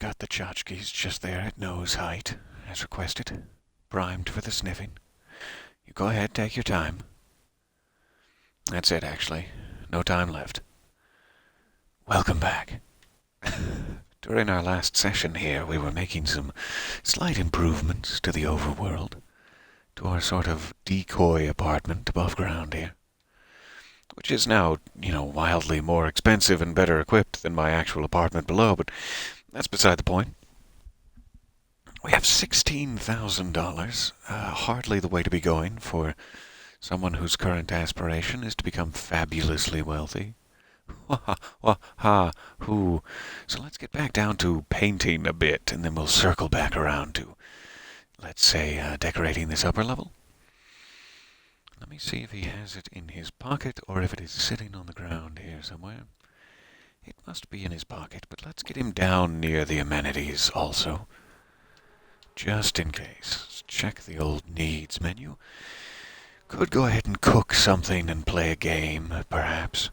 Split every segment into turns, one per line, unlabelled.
got the tchotchkes just there at nose height, as requested. Primed for the sniffing. You go ahead, take your time. That's it, actually. No time left. Welcome back. During our last session here, we were making some slight improvements to the overworld, to our sort of decoy apartment above ground here, which is now, wildly more expensive and better equipped than my actual apartment below, but that's beside the point. We have $16,000, hardly the way to be going for someone whose current aspiration is to become fabulously wealthy. Hoo. So let's get back down to painting a bit, and then we'll circle back around to, let's say, decorating this upper level. Let me see if he has it in his pocket, or if it is sitting on the ground here somewhere. It must be in his pocket, but let's get him down near the amenities also. Just in case. Let's check the old needs menu. Could go ahead and cook something and play a game, perhaps.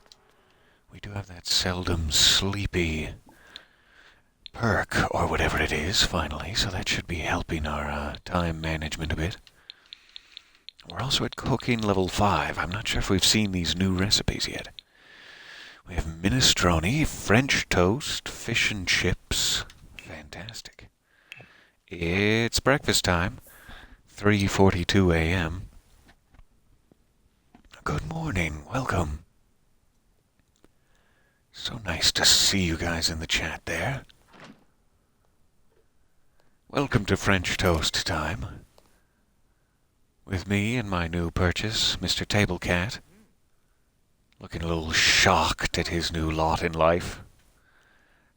We do have that seldom sleepy perk, or whatever it is, finally, so that should be helping our time management a bit. We're also at cooking level 5. I'm not sure if we've seen these new recipes yet. We have minestrone, French toast, fish and chips. Fantastic. It's breakfast time. 3:42 a.m. Good morning. Welcome. So nice to see you guys in the chat there. Welcome to French Toast time. With me and my new purchase, Mr. Tablecat. Looking a little shocked at his new lot in life.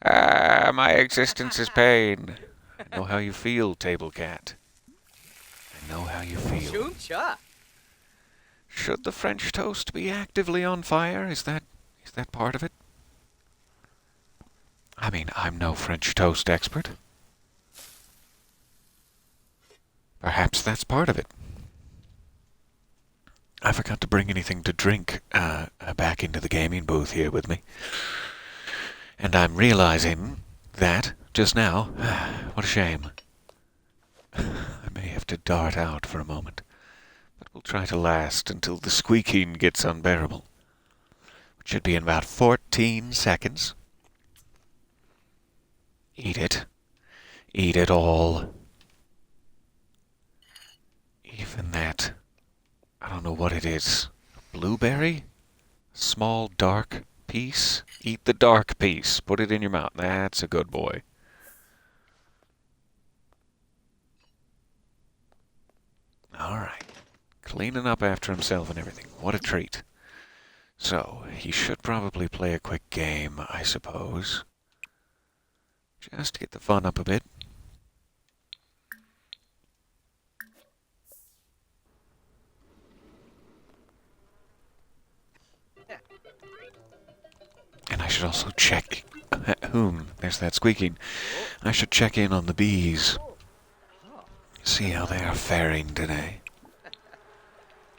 My existence is pain. I know how you feel, Tablecat. I know how you feel. Should the French toast be actively on fire? Is that part of it? I mean, I'm no French toast expert. Perhaps that's part of it. I forgot to bring anything to drink back into the gaming booth here with me. And I'm realizing that, just now, what a shame. I may have to dart out for a moment, but we'll try to last until the squeaking gets unbearable, which should be in about 14 seconds. Eat it. Eat it all. Even that, I don't know what it is. A blueberry? Small dark piece? Eat the dark piece. Put it in your mouth. That's a good boy. Alright. Cleaning up after himself and everything. What a treat. So, he should probably play a quick game, I suppose. Just to get the fun up a bit. And I should also check... There's that squeaking. I should check in on the bees. See how they are faring today.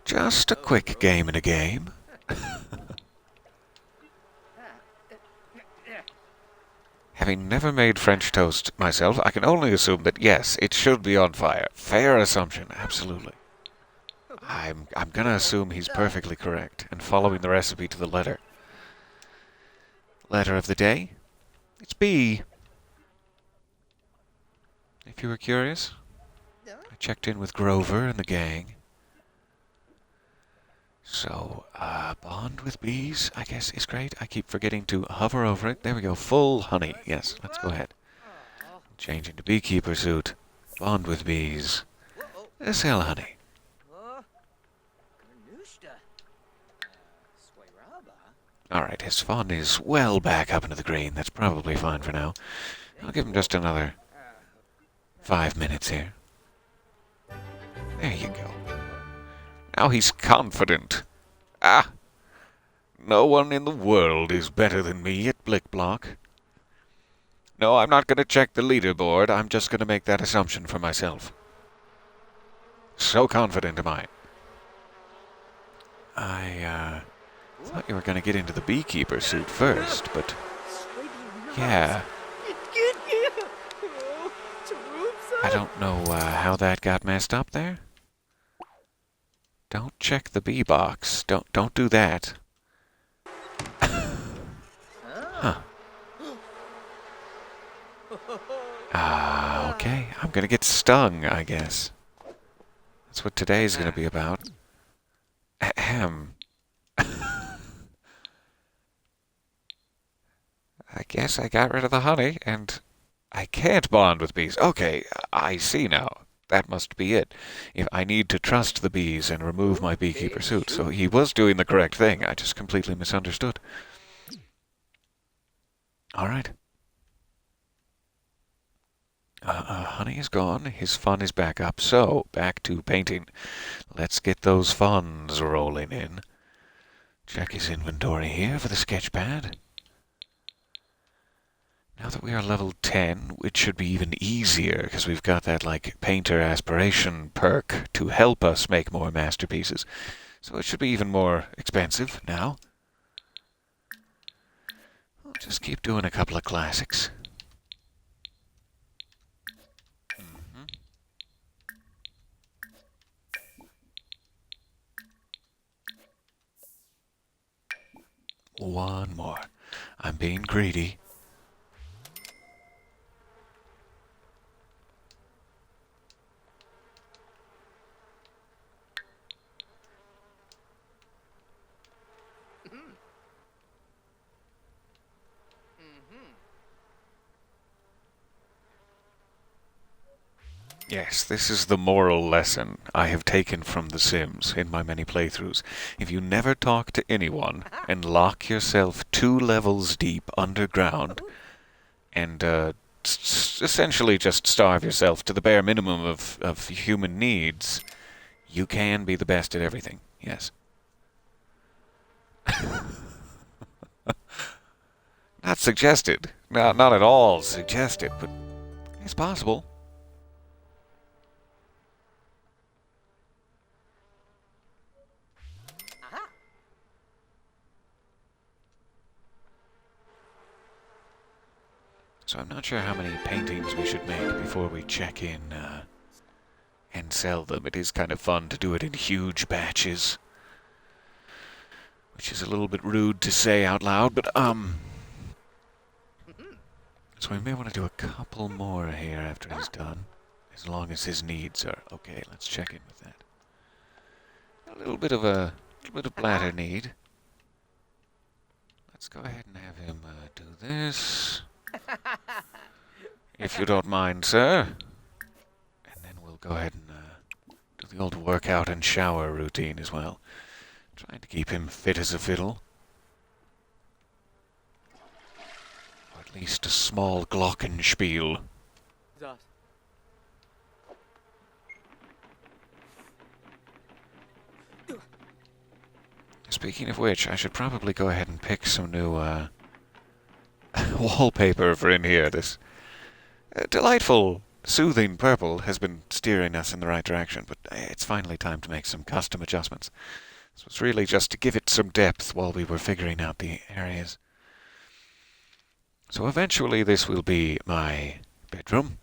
Just a quick game in a game. Having never made French toast myself, I can only assume that, yes, it should be on fire. Fair assumption, absolutely. I'm gonna assume he's perfectly correct and following the recipe to the letter. Letter of the day? It's B. If you were curious, I checked in with Grover and the gang. So, bond with bees, I guess, is great. I keep forgetting to hover over it. There we go, full honey. Yes, let's go ahead. Change into beekeeper suit. Bond with bees. Sell honey. Alright, his fawn is well back up into the green. That's probably fine for now. I'll give him just another 5 minutes here. There you go. Now he's confident. No one in the world is better than me at Blick Block. No, I'm not going to check the leaderboard. I'm just going to make that assumption for myself. So confident am I. I thought you were going to get into the beekeeper suit first, but... Yeah. I don't know how that got messed up there. Don't check the bee box. Don't do that. Huh. Okay. I'm gonna get stung, I guess. That's what today's gonna be about. Ahem. I guess I got rid of the honey, and I can't bond with bees. Okay, I see now. That must be it. If I need to trust the bees and remove my beekeeper suit. So he was doing the correct thing. I just completely misunderstood. All right. Honey is gone. His fun is back up. So, back to painting. Let's get those funds rolling in. Check his inventory here for the sketch pad. Now that we are level 10, it should be even easier because we've got that, like, painter aspiration perk to help us make more masterpieces. So it should be even more expensive now. I'll just keep doing a couple of classics. One more. I'm being greedy. Yes, this is the moral lesson I have taken from The Sims in my many playthroughs. If you never talk to anyone and lock yourself 2 levels deep underground and essentially just starve yourself to the bare minimum of human needs, you can be the best at everything. Yes. Not suggested. Not at all suggested, but it's possible. So I'm not sure how many paintings we should make before we check in and sell them. It is kind of fun to do it in huge batches, which is a little bit rude to say out loud, but so we may want to do a couple more here after he's done, as long as his needs are okay. Let's check in with that. A little bit of bladder need. Let's go ahead and have him do this. If you don't mind, sir. And then we'll go ahead and do the old workout and shower routine as well. Trying to keep him fit as a fiddle. Or at least a small glockenspiel. Speaking of which, I should probably go ahead and pick some new wallpaper for in here. This delightful, soothing purple has been steering us in the right direction, but it's finally time to make some custom adjustments. This was really just to give it some depth while we were figuring out the areas. So eventually this will be my bedroom.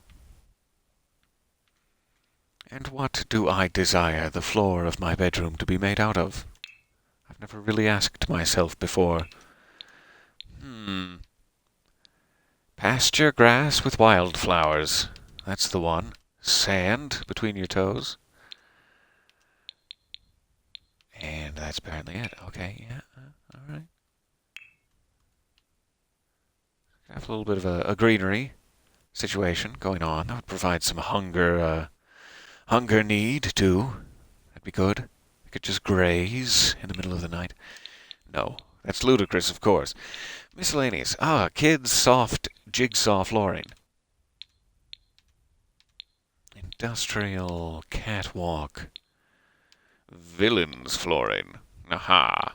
And what do I desire the floor of my bedroom to be made out of? I've never really asked myself before. Pasture grass with wildflowers. That's the one. Sand between your toes. And that's apparently it. Okay, yeah, alright. Have a little bit of a greenery situation going on. That would provide some hunger need, too. That'd be good. I could just graze in the middle of the night. No, that's ludicrous, of course. Miscellaneous. Kids' soft jigsaw flooring. Industrial catwalk. Villains flooring. Aha.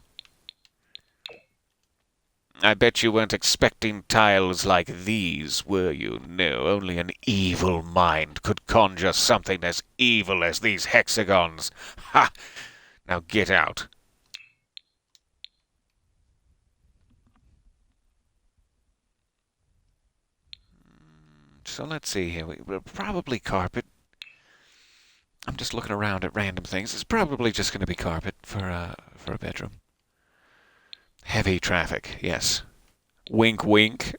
I bet you weren't expecting tiles like these, were you? No, only an evil mind could conjure something as evil as these hexagons. Ha! Now get out. So let's see here. We'll probably carpet. I'm just looking around at random things. It's probably just going to be carpet for a bedroom. Heavy traffic, yes. Wink, wink.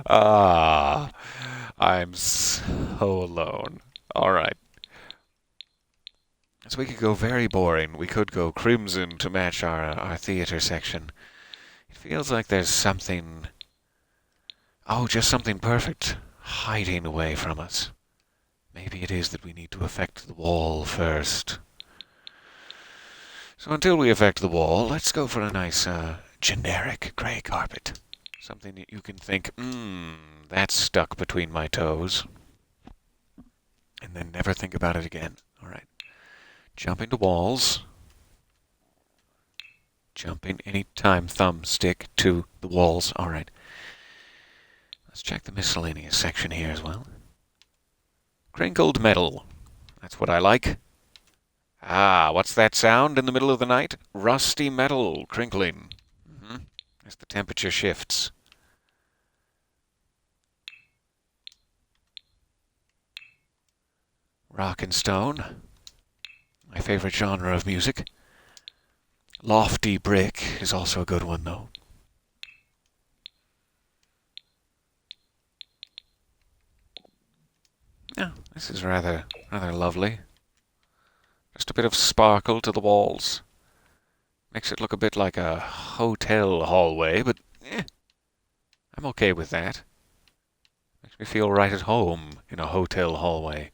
Ah, I'm so alone. All right. So we could go very boring. We could go crimson to match our theater section. It feels like there's something. Oh, just something perfect hiding away from us. Maybe it is that we need to affect the wall first. So until we affect the wall, let's go for a nice generic gray carpet. Something that you can think, that's stuck between my toes. And then never think about it again. All right. Jumping to walls. Jumping anytime thumbstick to the walls. All right. Let's check the miscellaneous section here as well. Crinkled metal. That's what I like. Ah, what's that sound in the middle of the night? Rusty metal crinkling. As the temperature shifts. Rock and stone. My favorite genre of music. Lofty brick is also a good one, though. Yeah, this is rather lovely. Just a bit of sparkle to the walls. Makes it look a bit like a hotel hallway, but I'm okay with that. Makes me feel right at home in a hotel hallway.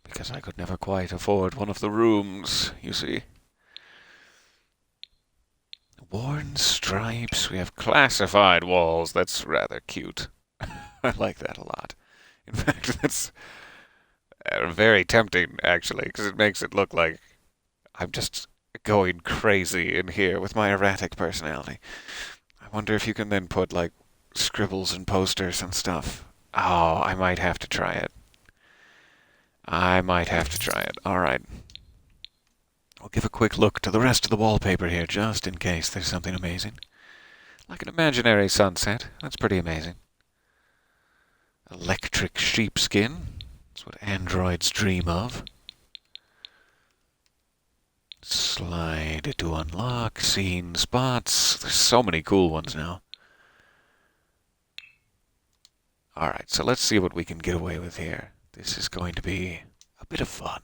Because I could never quite afford one of the rooms, you see. Worn stripes. We have classified walls. That's rather cute. I like that a lot. In fact, that's very tempting, actually, because it makes it look like I'm just going crazy in here with my erratic personality. I wonder if you can then put, like, scribbles and posters and stuff. Oh, I might have to try it. All right. I'll give a quick look to the rest of the wallpaper here, just in case there's something amazing. Like an imaginary sunset. That's pretty amazing. Electric sheepskin. That's what androids dream of. Slide to unlock. Scene spots. There's so many cool ones now. Alright, so let's see what we can get away with here. This is going to be a bit of fun.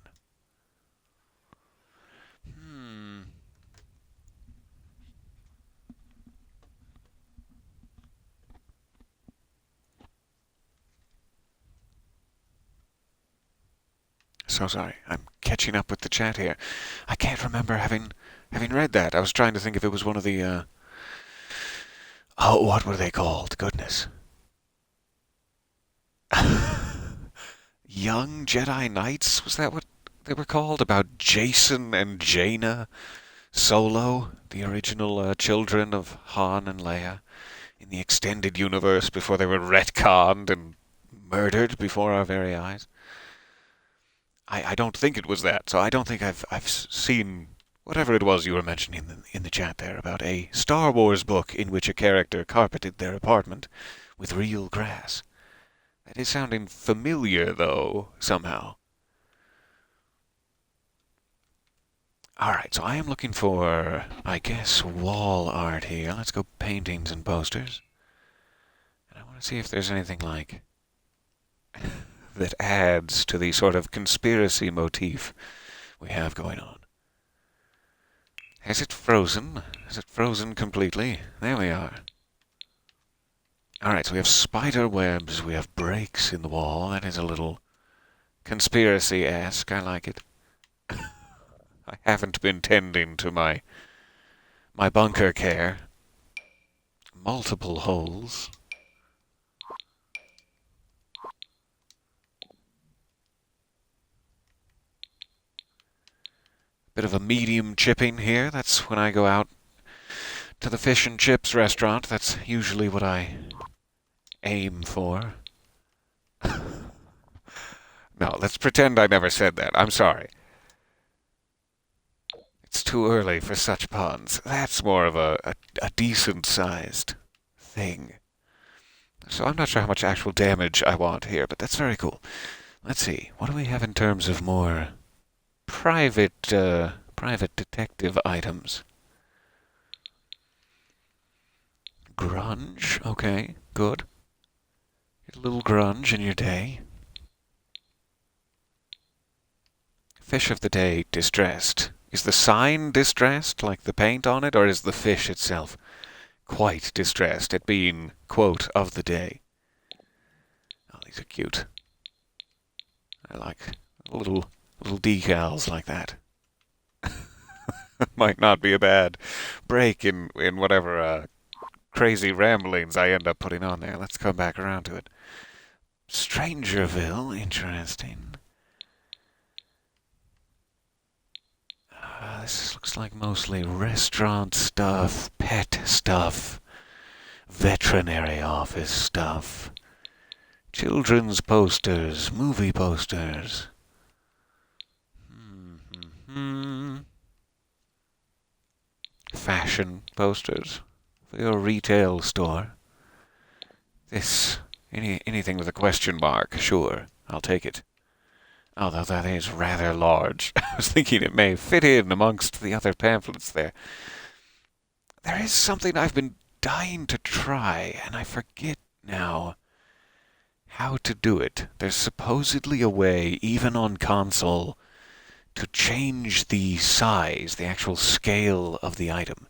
So sorry, I'm catching up with the chat here. I can't remember having read that. I was trying to think if it was one of the, oh, what were they called? Goodness. Young Jedi Knights? Was that what they were called? About Jason and Jaina Solo, the original children of Han and Leia, in the extended universe before they were retconned and murdered before our very eyes. I don't think it was that, so I don't think I've seen whatever it was you were mentioning in the chat there about a Star Wars book in which a character carpeted their apartment with real grass. That is sounding familiar, though, somehow. Alright, so I am looking for, I guess, wall art here. Let's go paintings and posters. And I want to see if there's anything like that adds to the sort of conspiracy motif we have going on. Has it frozen? Has it frozen completely? There we are. Alright, so we have spider webs, we have breaks in the wall. That is a little conspiracy-esque. I like it. I haven't been tending to my bunker care. Multiple holes. Bit of a medium chipping here. That's when I go out to the fish and chips restaurant. That's usually what I aim for. No, let's pretend I never said that. I'm sorry. It's too early for such puns. That's more of a decent-sized thing. So I'm not sure how much actual damage I want here, but that's very cool. Let's see. What do we have in terms of more private detective items? Grunge. Okay, good. Get a little grunge in your day. Fish of the day, distressed. Is the sign distressed, like the paint on it, or is the fish itself quite distressed at being, quote, of the day? Oh, these are cute. I like little decals like that. Might not be a bad break in whatever crazy ramblings I end up putting on there. Let's come back around to it. Strangerville, interesting. This looks like mostly restaurant stuff, pet stuff, veterinary office stuff, children's posters, movie posters. Fashion posters for your retail store. Anything with a question mark, sure, I'll take it. Although that is rather large. I was thinking it may fit in amongst the other pamphlets there. There is something I've been dying to try, and I forget now how to do it. There's supposedly a way, even on console, to change the size, the actual scale of the item.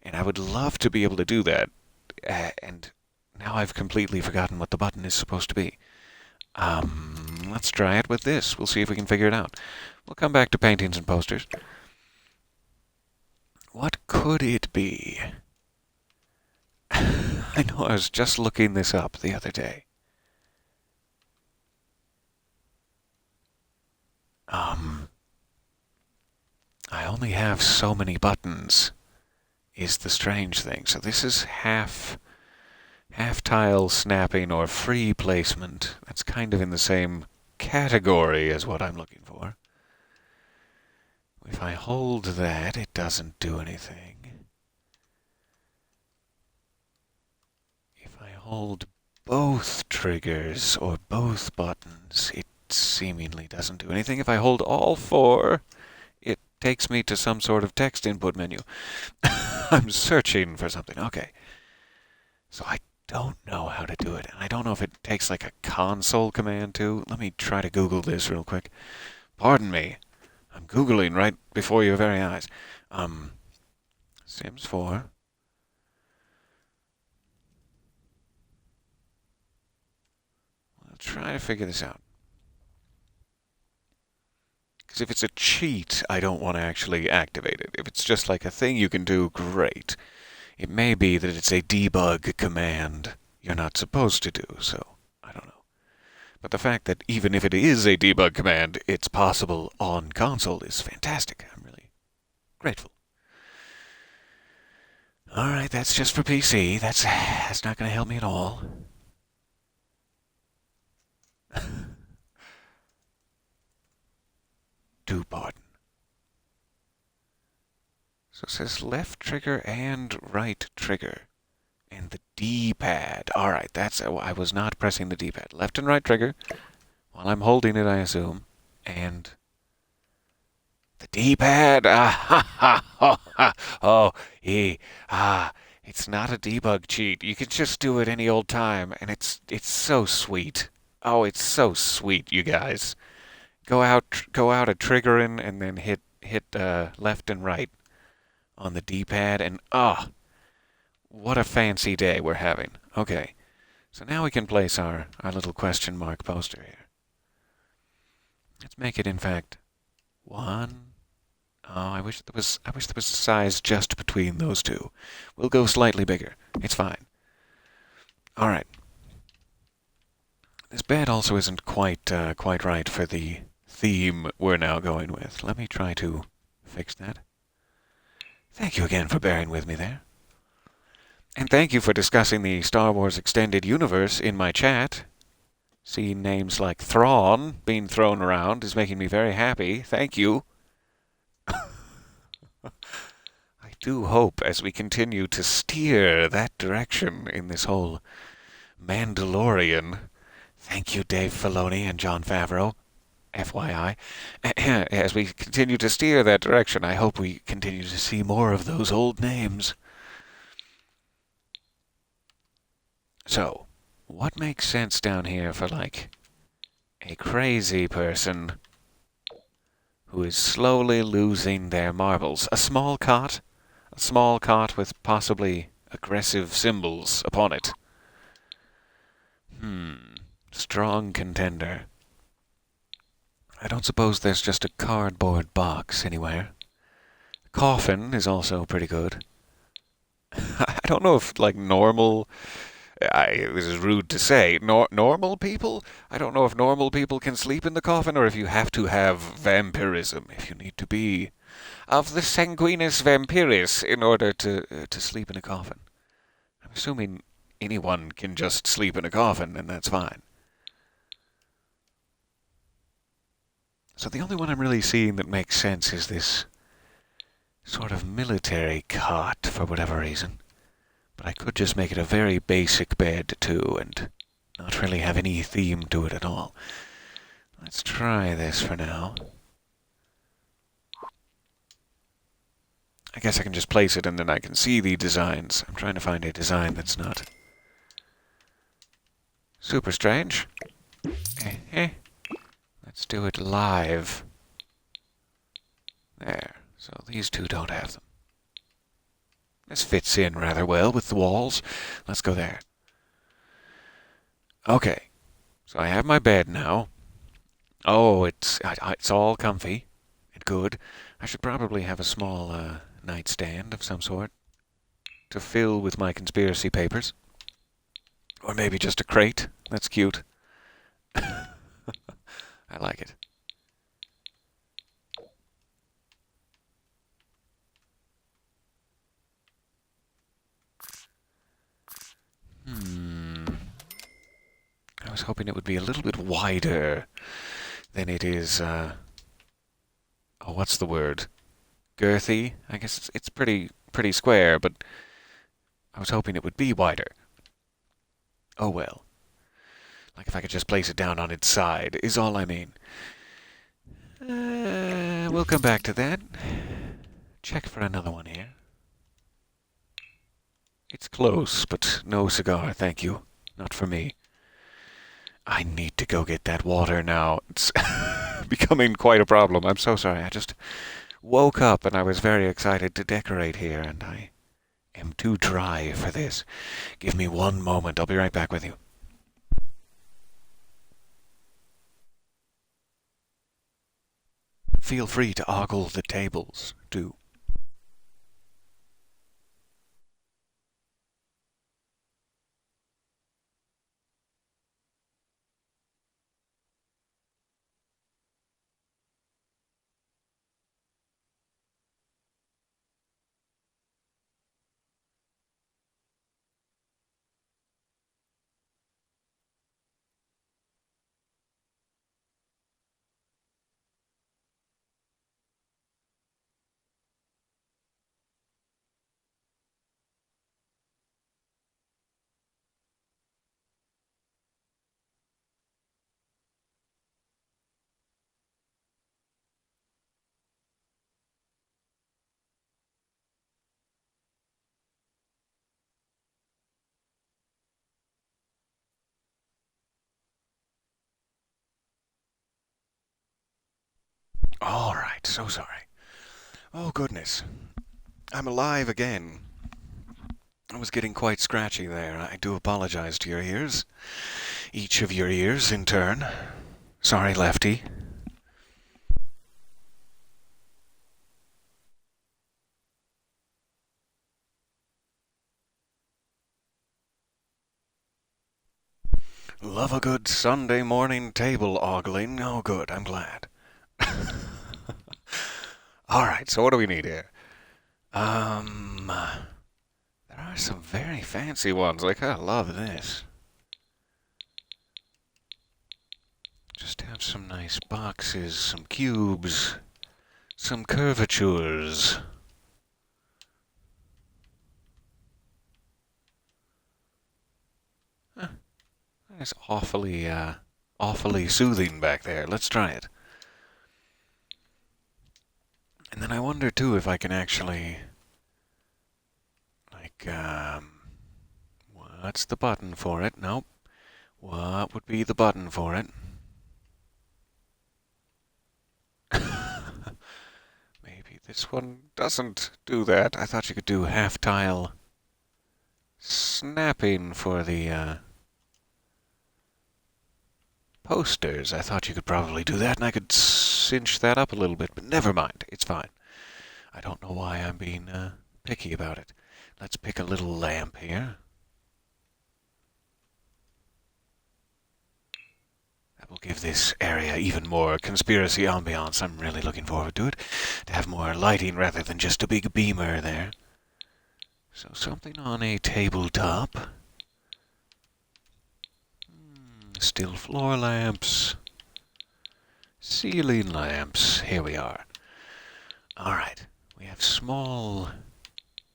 And I would love to be able to do that. And now I've completely forgotten what the button is supposed to be. Let's try it with this. We'll see if we can figure it out. We'll come back to paintings and posters. What could it be? I know I was just looking this up the other day. I only have so many buttons, is the strange thing. So this is half tile snapping or free placement. That's kind of in the same category as what I'm looking for. If I hold that, it doesn't do anything. If I hold both triggers or both buttons, it seemingly doesn't do anything. If I hold all four, it takes me to some sort of text input menu. I'm searching for something. Okay. So I don't know how to do it, and I don't know if it takes like a console command too. Let me try to Google this real quick. Pardon me. I'm Googling right before your very eyes. Sims 4. I'll try to figure this out. Because if it's a cheat, I don't want to actually activate it. If it's just like a thing you can do, great. It may be that it's a debug command you're not supposed to do, so I don't know. But the fact that even if it is a debug command, it's possible on console is fantastic. I'm really grateful. Alright, that's just for PC. That's not going to help me at all. Do pardon. So it says left trigger and right trigger. And the D-pad. Alright, I was not pressing the D-pad. Left and right trigger. While I'm holding it, I assume. And the D-pad. It's not a debug cheat. You can just do it any old time, and it's so sweet. Oh, it's so sweet, you guys. Go out a triggering, and then hit left and right on the D-pad, and what a fancy day we're having. Okay, so now we can place our little question mark poster here. Let's make it, in fact, 1. Oh, I wish there was a size just between those two. We'll go slightly bigger. It's fine. All right. This bed also isn't quite right for the theme we're now going with. Let me try to fix that. Thank you again for bearing with me there. And thank you for discussing the Star Wars Extended Universe in my chat. Seeing names like Thrawn being thrown around is making me very happy. Thank you. I do hope as we continue to steer that direction in this whole Mandalorian. Thank you, Dave Filoni and Jon Favreau. FYI. As we continue to steer that direction, I hope we continue to see more of those old names. So, what makes sense down here for, like, a crazy person who is slowly losing their marbles? A small cot? A small cot with possibly aggressive symbols upon it. Strong contender. I don't suppose there's just a cardboard box anywhere. Coffin is also pretty good. I don't know if, like, normal... this is rude to say. Normal people? I don't know if normal people can sleep in the coffin or if you have to have vampirism, if you need to be of the sanguinis vampiris in order to sleep in a coffin. I'm assuming anyone can just sleep in a coffin, and that's fine. So the only one I'm really seeing that makes sense is this sort of military cot for whatever reason. But I could just make it a very basic bed too and not really have any theme to it at all. Let's try this for now. I guess I can just place it and then I can see the designs. I'm trying to find a design that's not super strange. Let's do it live. There. So these two don't have them. This fits in rather well with the walls. Let's go there. Okay. So I have my bed now. Oh, it's all comfy and good. I should probably have a small nightstand of some sort to fill with my conspiracy papers. Or maybe just a crate. That's cute. I like it. I was hoping it would be a little bit wider than it is, what's the word? Girthy? I guess it's pretty square, but I was hoping it would be wider. Oh well. Like if I could just place it down on its side, is all I mean. We'll come back to that. Check for another one here. It's close, but no cigar, thank you. Not for me. I need to go get that water now. It's becoming quite a problem. I'm so sorry. I just woke up and I was very excited to decorate here, and I am too dry for this. Give me one moment. I'll be right back with you. Feel free to ogle the tables, too. All right, so sorry. Oh, goodness. I'm alive again. I was getting quite scratchy there. I do apologize to your ears. Each of your ears in turn. Sorry, Lefty. Love a good Sunday morning table ogling. Oh, good. I'm glad. All right, so what do we need here? There are some very fancy ones. Like, I love this. Just have some nice boxes, some cubes, some curvatures. It's awfully soothing back there. Let's try it. And then I wonder, too, if I can actually, like, what's the button for it? Nope. What would be the button for it? Maybe this one doesn't do that. I thought you could do half-tile snapping for the posters. I thought you could probably do that, and I could cinch that up a little bit, but never mind. It's fine. I don't know why I'm being picky about it. Let's pick a little lamp here. That will give this area even more conspiracy ambiance. I'm really looking forward to it. To have more lighting rather than just a big beamer there. So something on a tabletop. Still floor lamps. Ceiling lamps. Here we are. Alright. We have small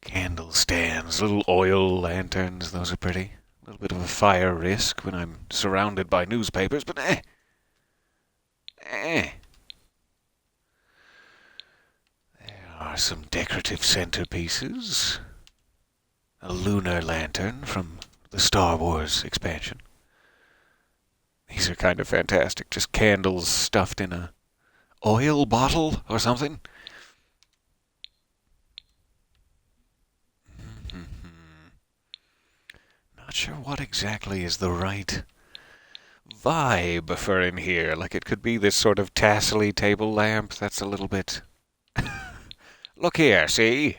candle stands, little oil lanterns. Those are pretty. A little bit of a fire risk when I'm surrounded by newspapers, but There are some decorative centerpieces. A lunar lantern from the Star Wars expansion. These are kind of fantastic. Just candles stuffed in a oil bottle or something. Not sure what exactly is the right vibe for in here. Like it could be this sort of tassely table lamp that's a little bit... Look here, see?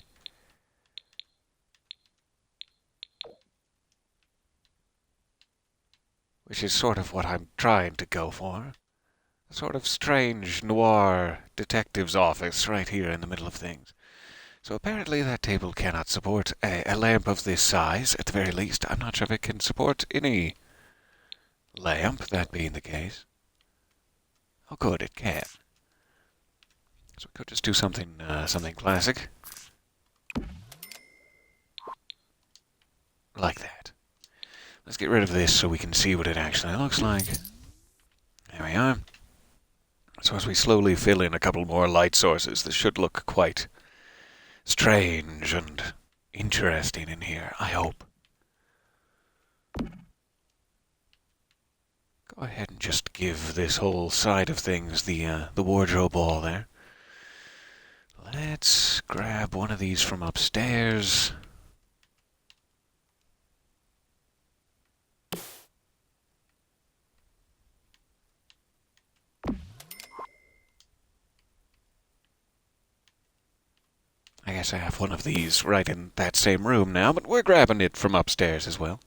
Which is sort of what I'm trying to go for. A sort of strange noir detective's office right here in the middle of things. So apparently that table cannot support a lamp of this size, at the very least. I'm not sure if it can support any lamp, that being the case. Oh good, it can. So we could just do something classic. Like that. Let's get rid of this so we can see what it actually looks like. There we are. So as we slowly fill in a couple more light sources, this should look quite strange and interesting in here, I hope. Go ahead and just give this whole side of things the wardrobe wall there. Let's grab one of these from upstairs. I guess I have one of these right in that same room now, but we're grabbing it from upstairs as well.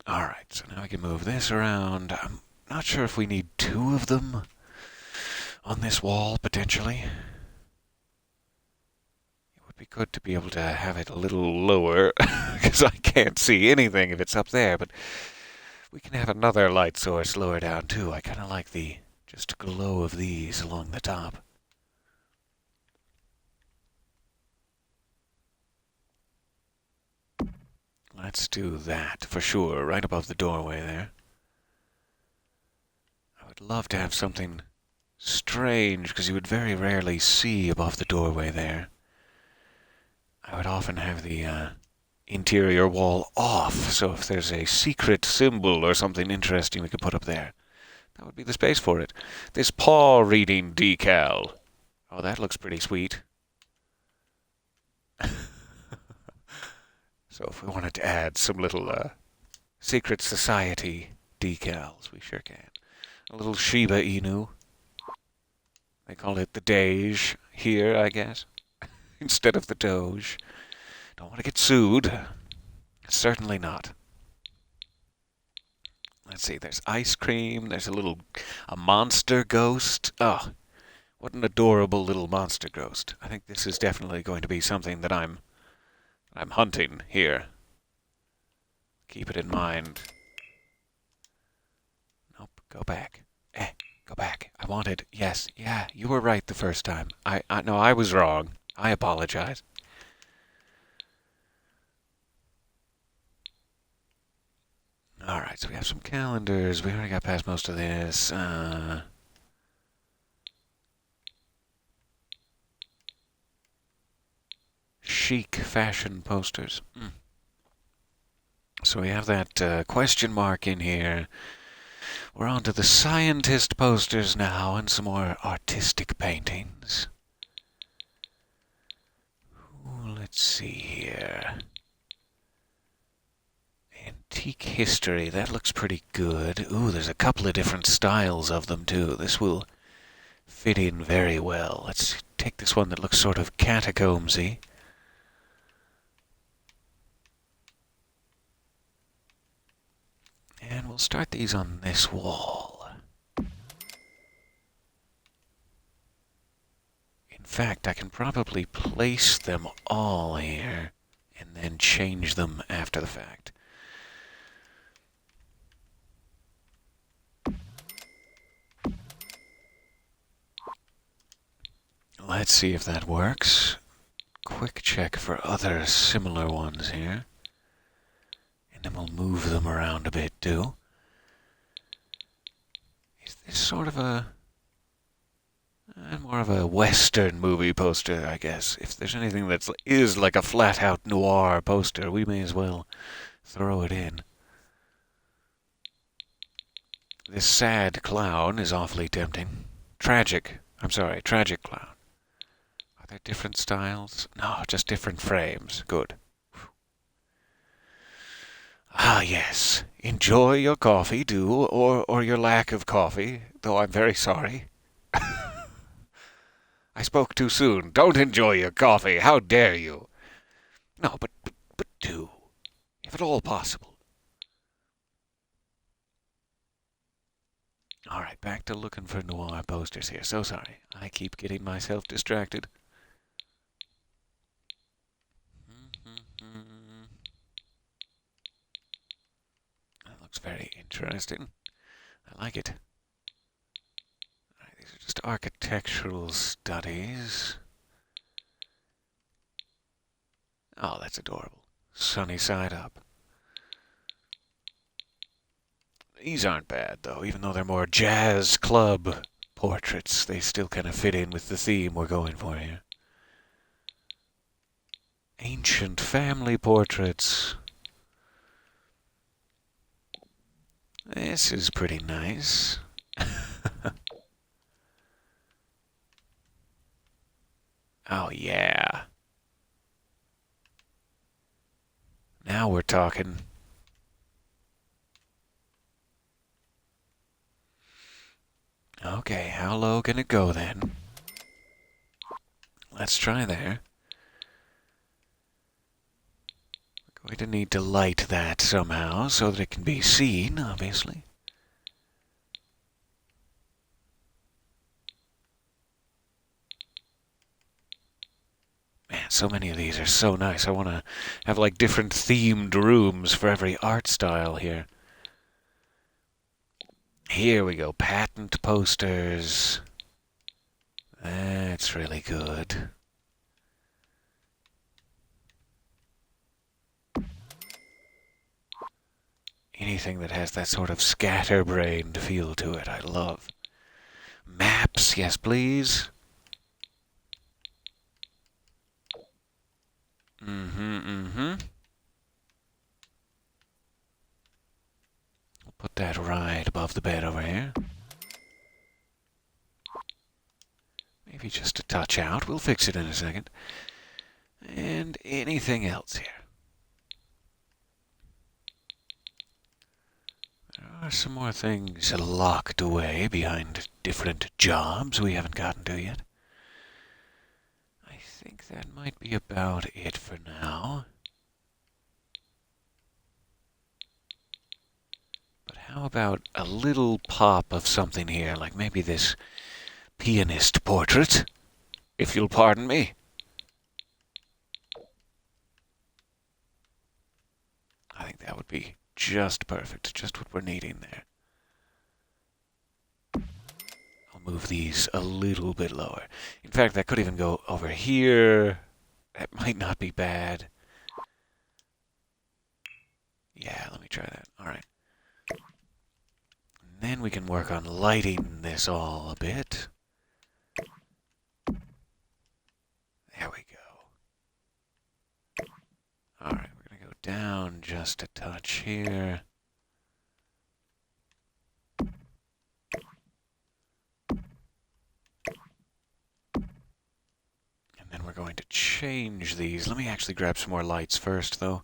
Alright, so now we can move this around. I'm not sure if we need two of them on this wall, potentially. It would be good to be able to have it a little lower, because I can't see anything if it's up there, but we can have another light source lower down too. I kind of like the just glow of these along the top. Let's do that for sure, right above the doorway there. I would love to have something strange, because you would very rarely see above the doorway there. I would often have the interior wall off, so if there's a secret symbol or something interesting we could put up there, that would be the space for it. This paw reading decal. Oh, that looks pretty sweet. So if we wanted to add some little secret society decals, we sure can. A little Shiba Inu. They call it the Dage here, I guess, instead of the Doge. Don't want to get sued. Certainly not. Let's see, there's ice cream, there's a monster ghost. Oh, what an adorable little monster ghost. I think this is definitely going to be something that I'm hunting here. Keep it in mind. Nope, go back. Go back. I wanted, yes, yeah, you were right the first time. No, I was wrong. I apologize. Alright, so we have some calendars. We already got past most of this. Chic fashion posters. So we have that question mark in here. We're on to the scientist posters now and some more artistic paintings. Ooh, let's see here. Antique history, that looks pretty good. Ooh, there's a couple of different styles of them too. This will fit in very well. Let's take this one that looks sort of catacombsy. And we'll start these on this wall. In fact, I can probably place them all here and then change them after the fact. Let's see if that works. Quick check for other similar ones here. And then we'll move them around a bit too. Is this sort of a... more of a Western movie poster, I guess. If there's anything that is like a flat-out noir poster, we may as well throw it in. This sad clown is awfully tempting. Tragic clown. Are there different styles? No, just different frames. Good. Ah, yes. Enjoy your coffee, do, or your lack of coffee, though I'm very sorry. I spoke too soon. Don't enjoy your coffee. How dare you? No, but do, if at all possible. All right, back to looking for noir posters here. So sorry. I keep getting myself distracted. That looks very interesting. I like it. All right, these are just architectural studies. Oh, that's adorable. Sunny side up. These aren't bad, though. Even though they're more jazz club portraits, they still kind of fit in with the theme we're going for here. Ancient family portraits. This is pretty nice. Oh, yeah. Now we're talking. Okay, how low can it go then? Let's try there. We're going to need to light that somehow so that it can be seen, obviously. Man, so many of these are so nice. I want to have like different themed rooms for every art style here. Here we go, patent posters. That's really good. Anything that has that sort of scatterbrained feel to it, I love. Maps, yes please. Put that right above the bed over here. Maybe just a touch out. We'll fix it in a second. And anything else here? There are some more things locked away behind different jobs we haven't gotten to yet. I think that might be about it for now. How about a little pop of something here, like maybe this pianist portrait, if you'll pardon me? I think that would be just perfect, just what we're needing there. I'll move these a little bit lower. In fact, that could even go over here. That might not be bad. Yeah, let me try that. All right. then we can work on lighting this all a bit. There we go. Alright, we're going to go down just a touch here. And then we're going to change these. Let me actually grab some more lights first, though.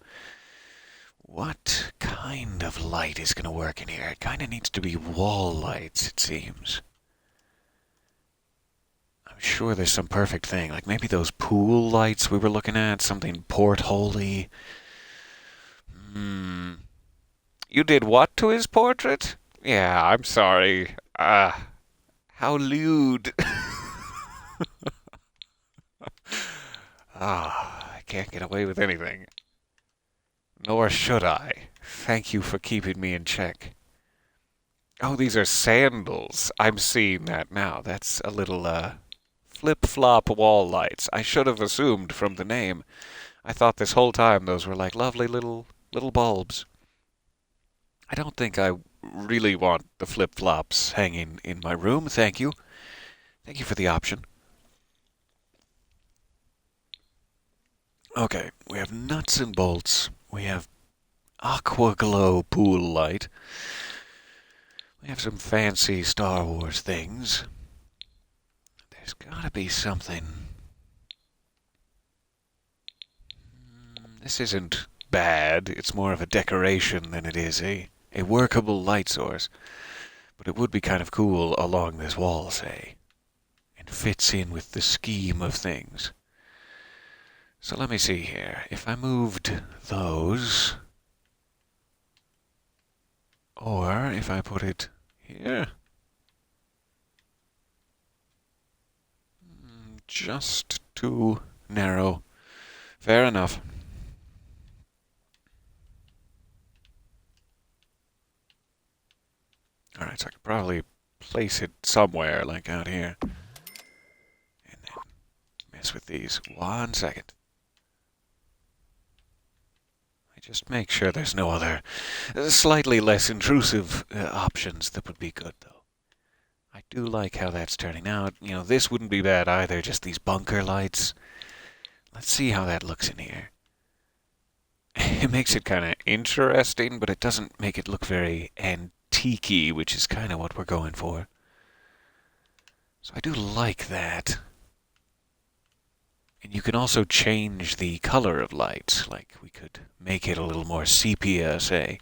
What kind of light is going to work in here? It kind of needs to be wall lights, it seems. I'm sure there's some perfect thing, like maybe those pool lights we were looking at, something portholy. You did what to his portrait? Yeah, I'm sorry. How lewd. I can't get away with anything. Nor should I. Thank you for keeping me in check. Oh, these are sandals. I'm seeing that now. That's a little, flip-flop wall lights. I should have assumed from the name. I thought this whole time those were like lovely little bulbs. I don't think I really want the flip-flops hanging in my room, thank you. Thank you for the option. Okay, we have nuts and bolts. We have aqua glow pool light. We have some fancy Star Wars things. There's gotta be something. This isn't bad. It's more of a decoration than it is a workable light source. But it would be kind of cool along this wall, say. It fits in with the scheme of things. So let me see here. If I moved those, or if I put it here, just too narrow. Fair enough. Alright, so I could probably place it somewhere, like out here. And then mess with these. 1 second. I just make sure there's no other slightly less intrusive options that would be good, though. I do like how that's turning out. You know, this wouldn't be bad either, just these bunker lights. Let's see how that looks in here. It makes it kind of interesting, but it doesn't make it look very antique-y, which is kind of what we're going for. So I do like that. And you can also change the color of lights. Like, we could make it a little more sepia, say,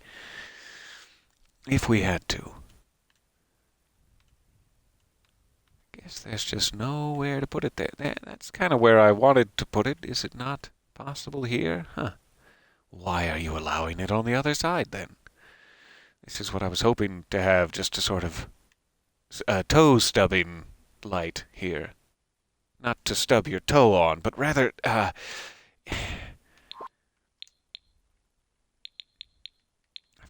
if we had to. Guess there's just nowhere to put it there. That's kind of where I wanted to put it. Is it not possible here? Huh. Why are you allowing it on the other side, then? This is what I was hoping to have, just a sort of toe-stubbing light here. Not to stub your toe on, but rather, I've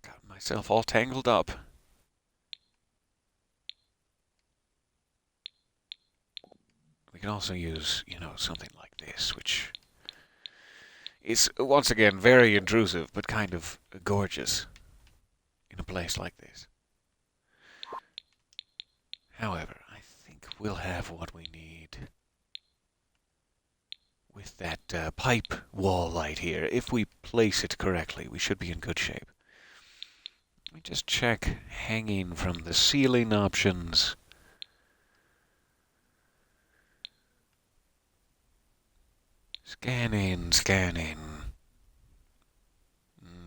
got myself all tangled up. We can also use, you know, something like this, which is, once again, very intrusive, but kind of gorgeous in a place like this. However, I think we'll have what we need with that pipe wall light here. If we place it correctly, we should be in good shape. Let me just check hanging from the ceiling options. Scanning.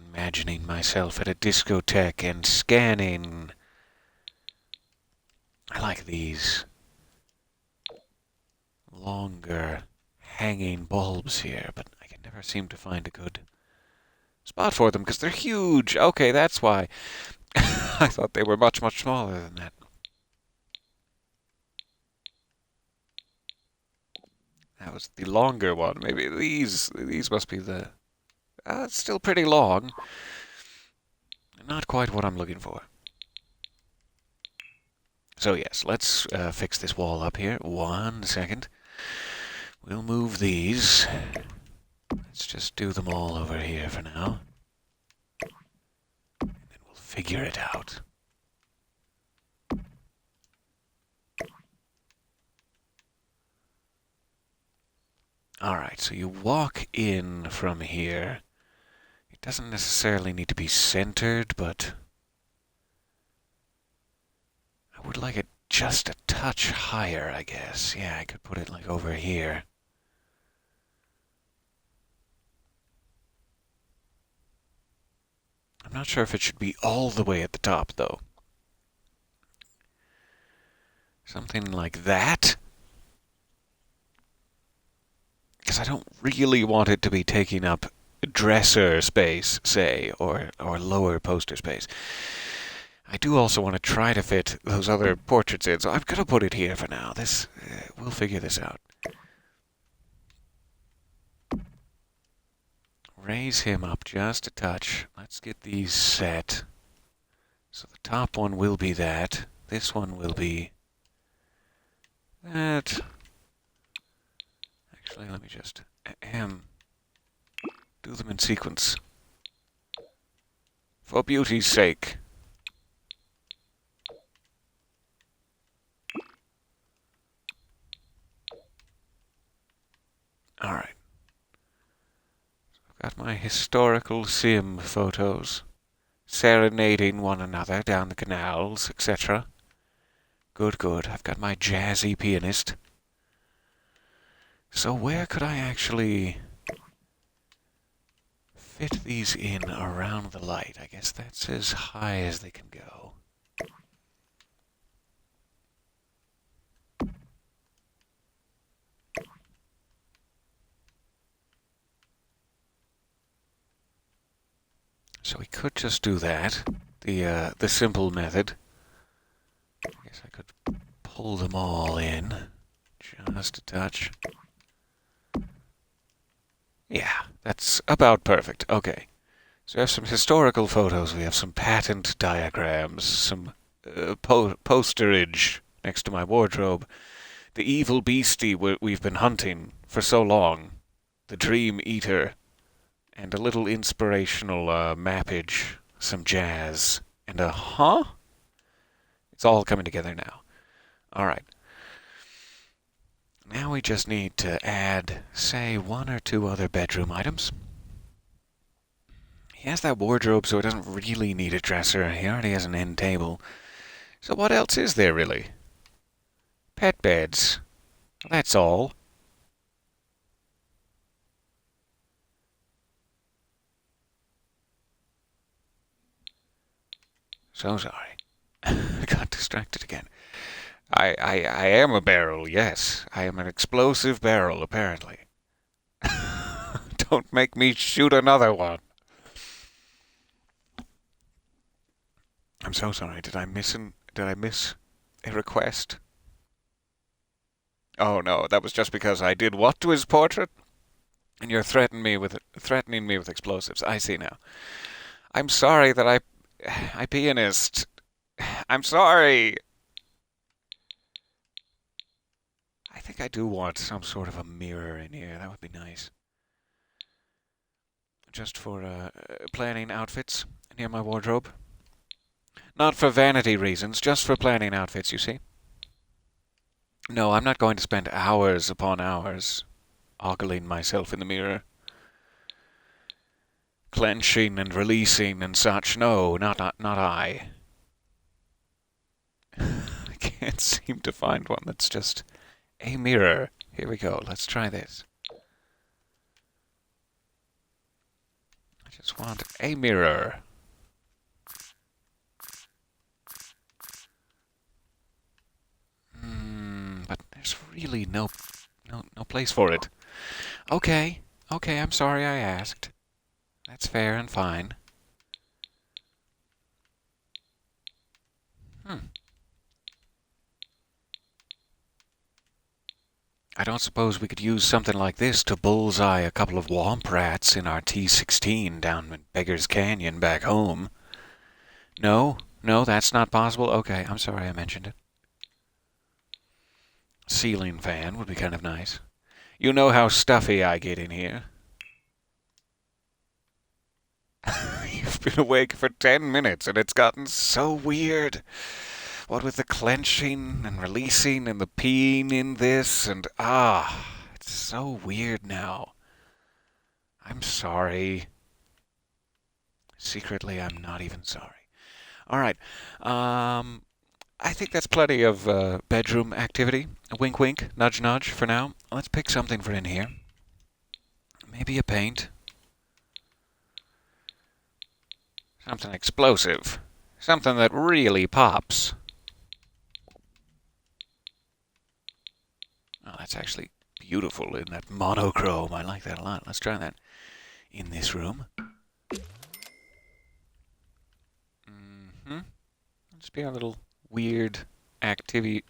Imagining myself at a discotheque and scanning. I like these longer hanging bulbs here, but I can never seem to find a good spot for them because they're huge. Okay, that's why. I thought they were much, much smaller than that. That was the longer one. Maybe these must be the... it's still pretty long. Not quite what I'm looking for. So yes, let's fix this wall up here. 1 second. We'll move these. Let's just do them all over here for now. And then we'll figure it out. Alright, so you walk in from here. It doesn't necessarily need to be centered, but I would like it just a touch higher, I guess. Yeah, I could put it like over here. I'm not sure if it should be all the way at the top, though. Something like that. Because I don't really want it to be taking up dresser space, say, or lower poster space. I do also want to try to fit those other portraits in, so I'm going to put it here for now. We'll figure this out. Raise him up just a touch. Let's get these set. So the top one will be that. This one will be that. Actually, let me just do them in sequence. For beauty's sake. Alright. Got my historical sim photos, serenading one another down the canals, etc. Good, good. I've got my jazzy pianist. So where could I actually fit these in around the light? I guess that's as high as they can go. So we could just do that, the simple method. I guess I could pull them all in, just a touch. Yeah, that's about perfect. Okay. So we have some historical photos, we have some patent diagrams, some posterage next to my wardrobe, the evil beastie we've been hunting for so long, the dream eater, and a little inspirational mappage, some jazz, and a huh? It's all coming together now. Alright. Now we just need to add, say, one or two other bedroom items. He has that wardrobe, so he doesn't really need a dresser. He already has an end table. So what else is there, really? Pet beds. That's all. So sorry. I got distracted again. I am a barrel, yes. I am an explosive barrel, apparently. Don't make me shoot another one. I'm so sorry. Did I miss a request? Oh no, that was just because I did what to his portrait? And you're threatening me with explosives. I see now. I'm sorry that I pianist. I'm sorry. I think I do want some sort of a mirror in here. That would be nice. Just for planning outfits near my wardrobe. Not for vanity reasons, just for planning outfits, you see. No, I'm not going to spend hours upon hours ogling myself in the mirror. Clenching and releasing and such. No, not I. I can't seem to find one that's just a mirror. Here we go. Let's try this. I just want a mirror. But there's really no place for it. Okay, I'm sorry I asked. That's fair and fine. I don't suppose we could use something like this to bullseye a couple of womp rats in our T-16 down in Beggar's Canyon back home. No, that's not possible. Okay, I'm sorry I mentioned it. Ceiling fan would be kind of nice. You know how stuffy I get in here. You've been awake for 10 minutes and it's gotten so weird. What with the clenching and releasing and the peeing in this and it's It's so weird now. I'm sorry. Secretly, I'm not even sorry. All right. I think that's plenty of bedroom activity. Wink, wink, nudge, nudge for now. Let's pick something for in here. Maybe a paint. Something explosive. Something that really pops. Oh, that's actually beautiful in that monochrome. I like that a lot. Let's try that in this room. Mm-hmm. Just be a little weird activity.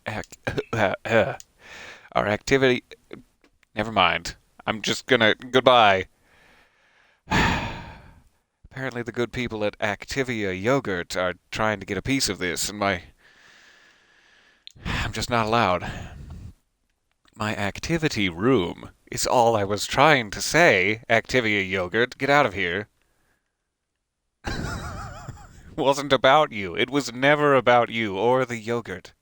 Our activity. Never mind. I'm just gonna. Goodbye. Apparently, the good people at Activia Yogurt are trying to get a piece of this, and I'm just not allowed. My activity room is all I was trying to say. Activia Yogurt, get out of here. It wasn't about you. It was never about you or the yogurt.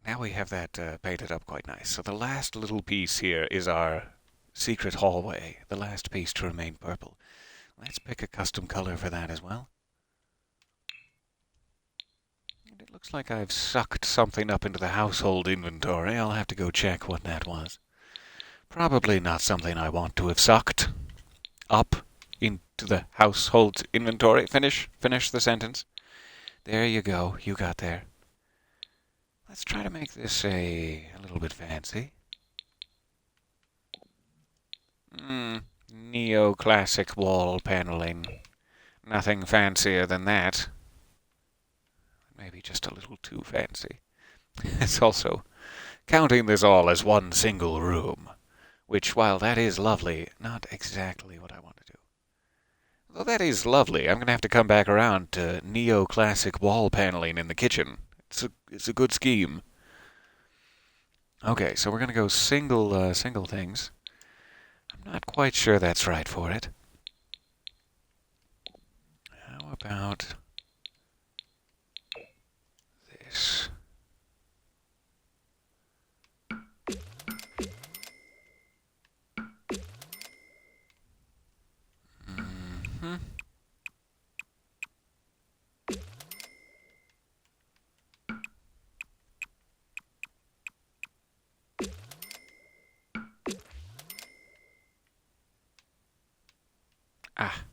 Now we have that painted up quite nice. So the last little piece here is our secret hallway. The last piece to remain purple. Let's pick a custom color for that as well. And it looks like I've sucked something up into the household inventory. I'll have to go check what that was. Probably not something I want to have sucked up into the household inventory. Finish the sentence. There you go. You got there. Let's try to make this a little bit fancy. Neoclassic wall paneling. Nothing fancier than that. Maybe just a little too fancy. It's also counting this all as one single room, which, while that is lovely, not exactly what I want to do. Though that is lovely, I'm going to have to come back around to neoclassic wall paneling in the kitchen. It's a good scheme. Okay, so we're going to go single things. I'm not quite sure that's right for it. How about this? Mm-hmm. Ah,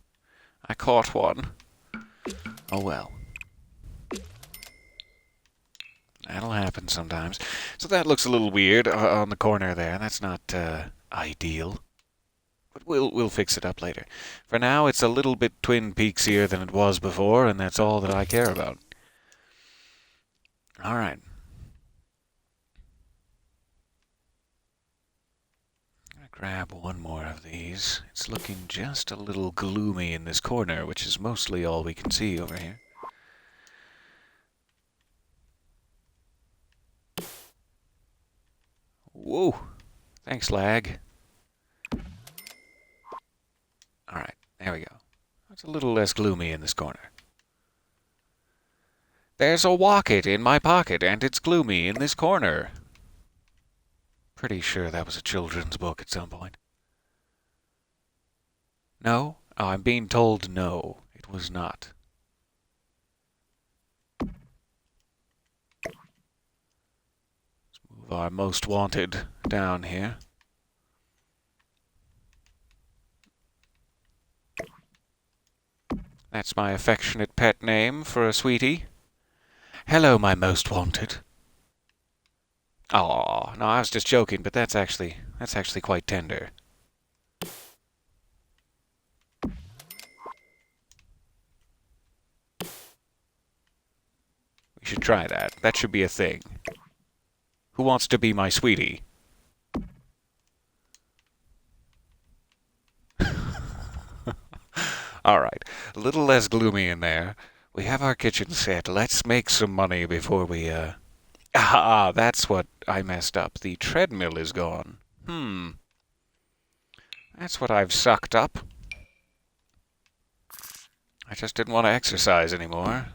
I caught one. Oh well. That'll happen sometimes. So that looks a little weird on the corner there. That's not ideal. But we'll fix it up later. For now, it's a little bit Twin Peaksier than it was before, and that's all that I care about. All right. Grab one more of these. It's looking just a little gloomy in this corner, which is mostly all we can see over here. Whoa! Thanks, lag. Alright, there we go. It's a little less gloomy in this corner. There's a wocket in my pocket, and it's gloomy in this corner. Pretty sure that was a children's book at some point. No? Oh, I'm being told no. It was not. Let's move our most wanted down here. That's my affectionate pet name for a sweetie. Hello, my most wanted. Oh, no, I was just joking, but that's actually quite tender. We should try that. That should be a thing. Who wants to be my sweetie? Alright, a little less gloomy in there. We have our kitchen set. Let's make some money before we, Ah, that's what I messed up. The treadmill is gone. That's what I've sucked up. I just didn't want to exercise anymore.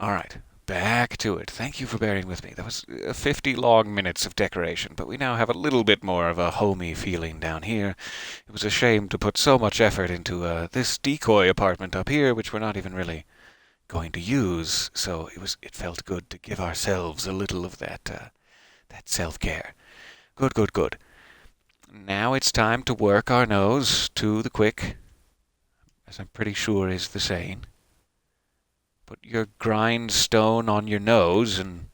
Alright, back to it. Thank you for bearing with me. That was 50 long minutes of decoration, but we now have a little bit more of a homey feeling down here. It was a shame to put so much effort into this decoy apartment up here, which we're not even really going to use, so it felt good to give ourselves a little of that self-care. Good, good, good. Now it's time to work our nose to the quick, as I'm pretty sure is the saying. Put your grindstone on your nose, and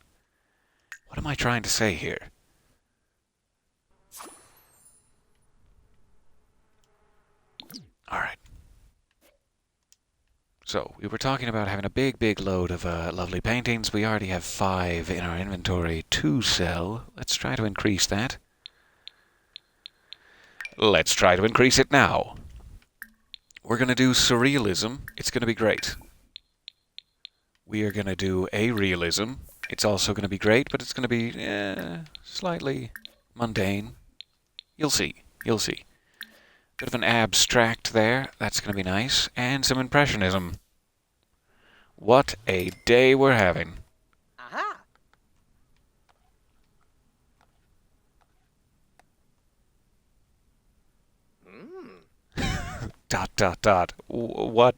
what am I trying to say here? All right. So, we were talking about having a big, big load of lovely paintings. We already have 5 in our inventory to sell. Let's try to increase that. Let's try to increase it now. We're going to do surrealism. It's going to be great. We are going to do a realism. It's also going to be great, but it's going to be slightly mundane. You'll see. You'll see. Bit of an abstract there. That's going to be nice. And some impressionism. What a day we're having.
Aha!
Dot, dot, dot. What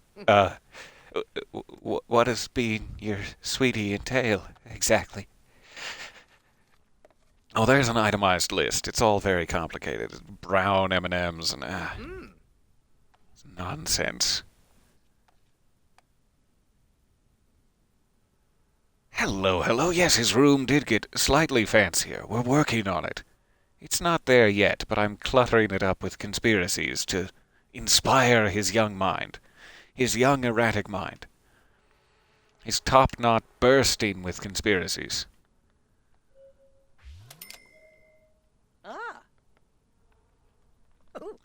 does being your sweetie entail, exactly? Oh, there's an itemized list. It's all very complicated. Brown M&Ms and it's nonsense. Hello, hello. Yes, his room did get slightly fancier. We're working on it. It's not there yet, but I'm cluttering it up with conspiracies to inspire his young mind. His young erratic mind. His top knot bursting with conspiracies.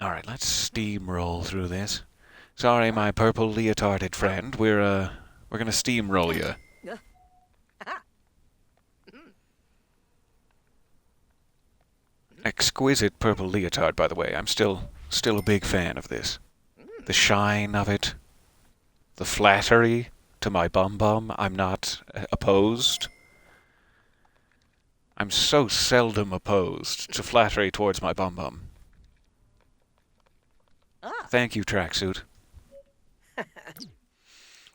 Alright, let's steamroll through this. Sorry, my purple leotarded friend. We're gonna steamroll you. Exquisite purple leotard, by the way. I'm still a big fan of this. The shine of it. The flattery to my bum-bum. I'm not opposed. I'm so seldom opposed to flattery towards my bum-bum. Thank you, tracksuit.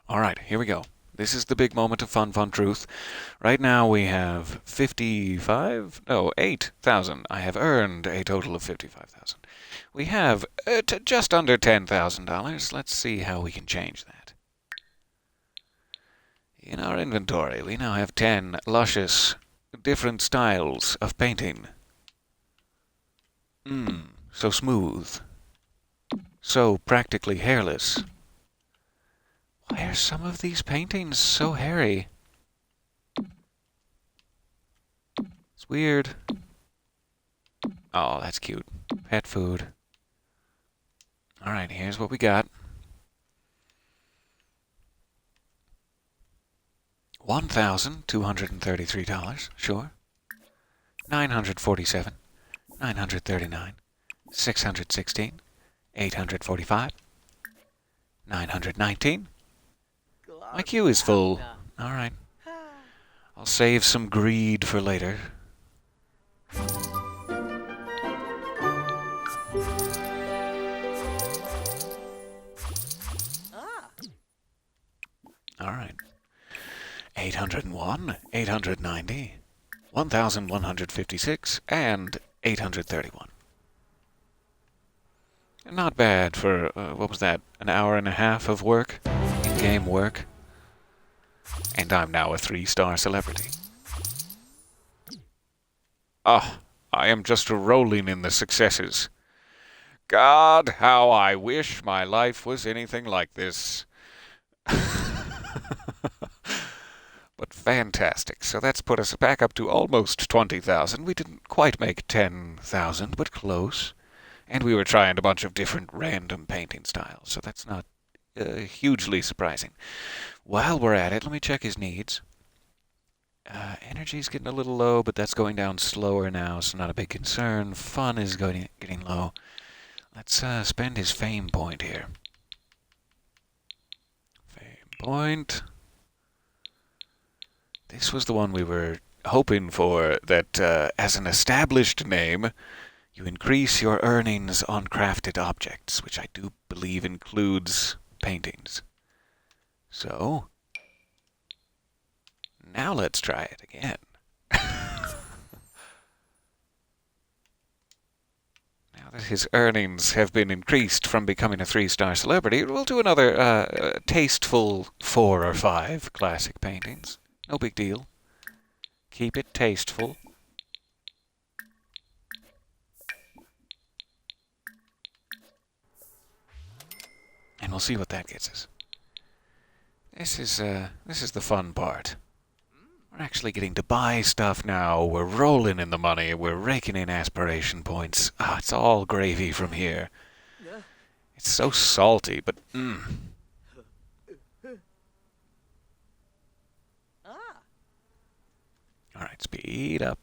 Alright, here we go. This is the big moment of fun truth. Right now we have 8,000. I have earned a total of 55,000. We have just under $10,000. Let's see how we can change that. In our inventory, we now have 10 luscious, different styles of painting. So smooth. So practically hairless. Why are some of these paintings so hairy? It's weird. Oh, that's cute. Pet food. Alright, here's what we got. $1,233, sure. $947, $939, $616, $845, $919. My queue is full. Alright. I'll save some greed for later. Alright. 801, 890, 1,156, and 831. Not bad for, what was that, an hour and a half of work? In-game work? And I'm now a 3-star celebrity. Ah, I am just rolling in the successes. God, how I wish my life was anything like this. But fantastic. So that's put us back up to almost 20,000. We didn't quite make 10,000, but close. And we were trying a bunch of different random painting styles, so that's not hugely surprising. While we're at it, let me check his needs. Energy's getting a little low, but that's going down slower now, so not a big concern. Fun is getting low. Let's spend his fame point here. Fame point. This was the one we were hoping for, that as an established name, you increase your earnings on crafted objects, which I do believe includes paintings. So, now let's try it again. Now that his earnings have been increased from becoming a 3-star celebrity, we'll do another tasteful 4 or 5 classic paintings. No big deal. Keep it tasteful. And we'll see what that gets us. This is the fun part. We're actually getting to buy stuff now. We're rolling in the money. We're raking in aspiration points. Ah, it's all gravy from here. It's so salty, but Alright, speed up.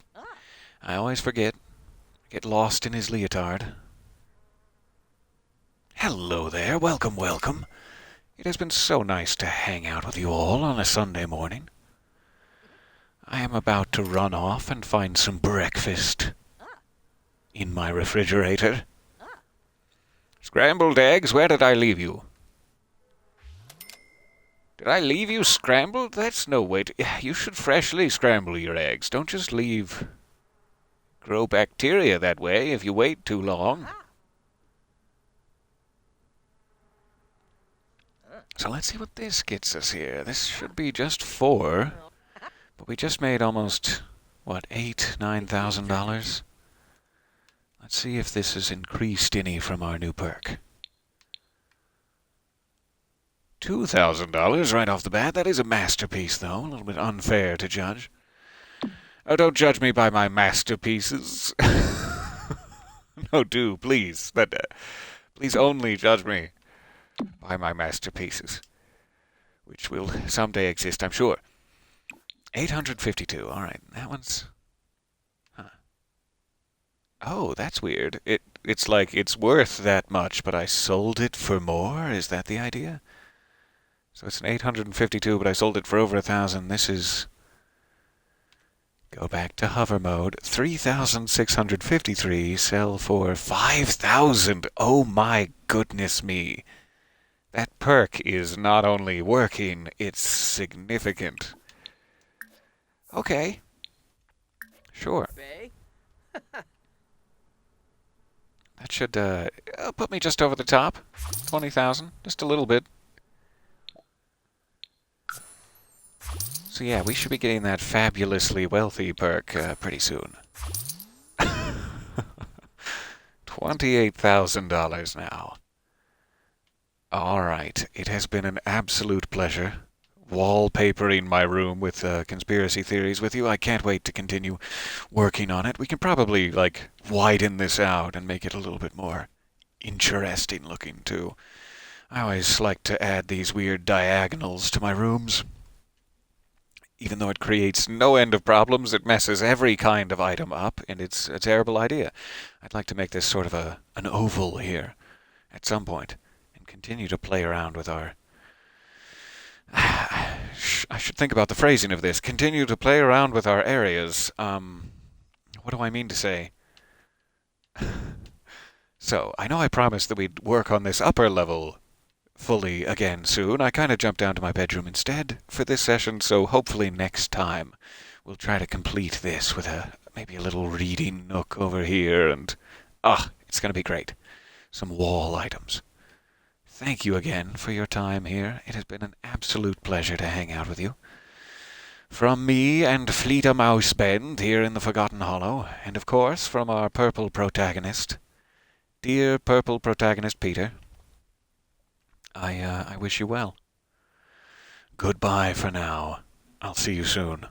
I always forget. Get lost in his leotard. Hello there. Welcome, welcome. It has been so nice to hang out with you all on a Sunday morning. I am about to run off and find some breakfast in my refrigerator. Scrambled eggs, where did I leave you? Did I leave you scrambled? That's no way to... You should freshly scramble your eggs. Don't just grow bacteria that way if you wait too long. So let's see what this gets us here. This should be just 4. But we just made almost, what, $9,000? Let's see if this has increased any from our new perk. $2,000 right off the bat. That is a masterpiece, though. A little bit unfair to judge. Oh, don't judge me by my masterpieces. No, do, please. Please only judge me by my masterpieces, which will someday exist, I'm sure. 852. All right, that one's... Huh. Oh, that's weird. It's like it's worth that much, but I sold it for more? Is that the idea? So it's an 852, but I sold it for over 1,000. This is... Go back to hover mode. 3,653. Sell for 5,000. Oh my goodness me. That perk is not only working, it's significant. Okay. Sure. That should put me just over the top. 20,000. Just a little bit. So yeah, we should be getting that fabulously wealthy perk pretty soon. $28,000 now. Alright, it has been an absolute pleasure wallpapering my room with conspiracy theories with you. I can't wait to continue working on it. We can probably, like, widen this out and make it a little bit more interesting looking, too. I always like to add these weird diagonals to my rooms. Even though it creates no end of problems, it messes every kind of item up, and it's a terrible idea. I'd like to make this sort of an oval here at some point and continue to play around with our... I should think about the phrasing of this. Continue to play around with our areas. What do I mean to say? So, I know I promised that we'd work on this upper level fully again soon. I kind of jumped down to my bedroom instead for this session, so hopefully next time we'll try to complete this with maybe a little reading nook over here, and it's going to be great. Some wall items. Thank you again for your time here. It has been an absolute pleasure to hang out with you. From me and Fleeta Mousebend here in the Forgotten Hollow, and of course from our purple protagonist, dear purple protagonist Peter, I wish you well. Goodbye for now. I'll see you soon.